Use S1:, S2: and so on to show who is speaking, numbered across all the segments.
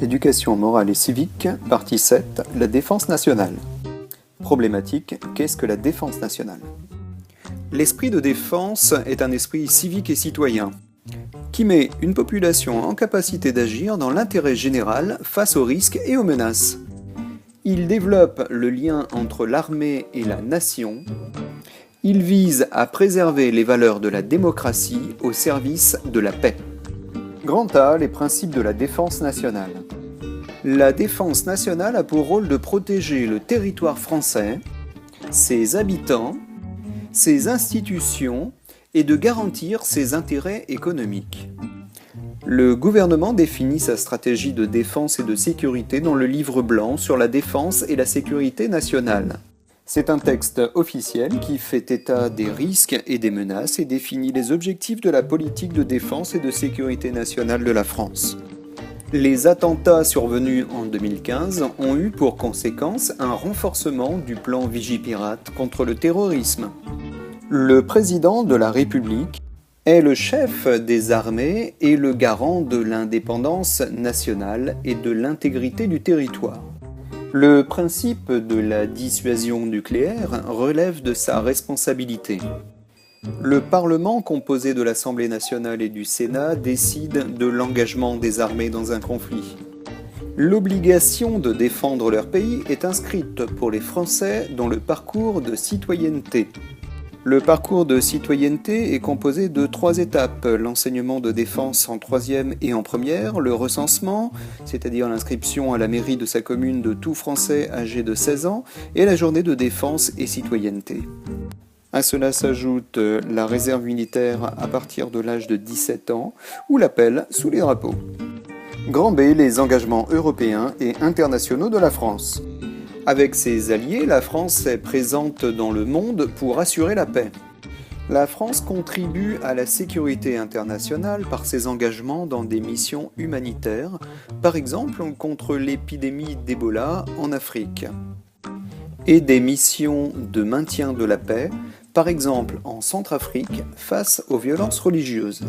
S1: Éducation morale et civique, partie 7, la défense nationale. Problématique, qu'est-ce que la défense nationale? L'esprit de défense est un esprit civique et citoyen, qui met une population en capacité d'agir dans l'intérêt général face aux risques et aux menaces. Il développe le lien entre l'armée et la nation. Il vise à préserver les valeurs de la démocratie au service de la paix. Grand A, les principes de la défense nationale. La défense nationale a pour rôle de protéger le territoire français, ses habitants, ses institutions et de garantir ses intérêts économiques. Le gouvernement définit sa stratégie de défense et de sécurité dans le livre blanc sur la défense et la sécurité nationale. C'est un texte officiel qui fait état des risques et des menaces et définit les objectifs de la politique de défense et de sécurité nationale de la France. Les attentats survenus en 2015 ont eu pour conséquence un renforcement du plan Vigipirate contre le terrorisme. Le président de la République est le chef des armées et le garant de l'indépendance nationale et de l'intégrité du territoire. Le principe de la dissuasion nucléaire relève de sa responsabilité. Le Parlement, composé de l'Assemblée nationale et du Sénat, décide de l'engagement des armées dans un conflit. L'obligation de défendre leur pays est inscrite pour les Français dans le parcours de citoyenneté. Le parcours de citoyenneté est composé de 3 étapes, l'enseignement de défense en 3e et en première, le recensement, c'est-à-dire l'inscription à la mairie de sa commune de tout Français âgé de 16 ans, et la journée de défense et citoyenneté. À cela s'ajoute la réserve militaire à partir de l'âge de 17 ans, ou l'appel sous les drapeaux. Grand B, les engagements européens et internationaux de la France. Avec ses alliés, la France est présente dans le monde pour assurer la paix. La France contribue à la sécurité internationale par ses engagements dans des missions humanitaires, par exemple contre l'épidémie d'Ebola en Afrique, et des missions de maintien de la paix, par exemple en Centrafrique, face aux violences religieuses.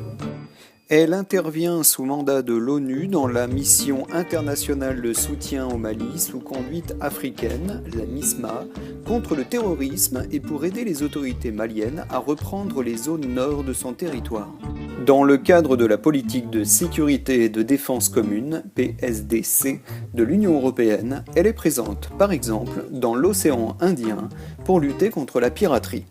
S1: Elle intervient sous mandat de l'ONU dans la mission internationale de soutien au Mali sous conduite africaine, la MISMA, contre le terrorisme et pour aider les autorités maliennes à reprendre les zones nord de son territoire. Dans le cadre de la politique de sécurité et de défense commune, PSDC, de l'Union européenne, elle est présente, par exemple, dans l'océan Indien pour lutter contre la piraterie.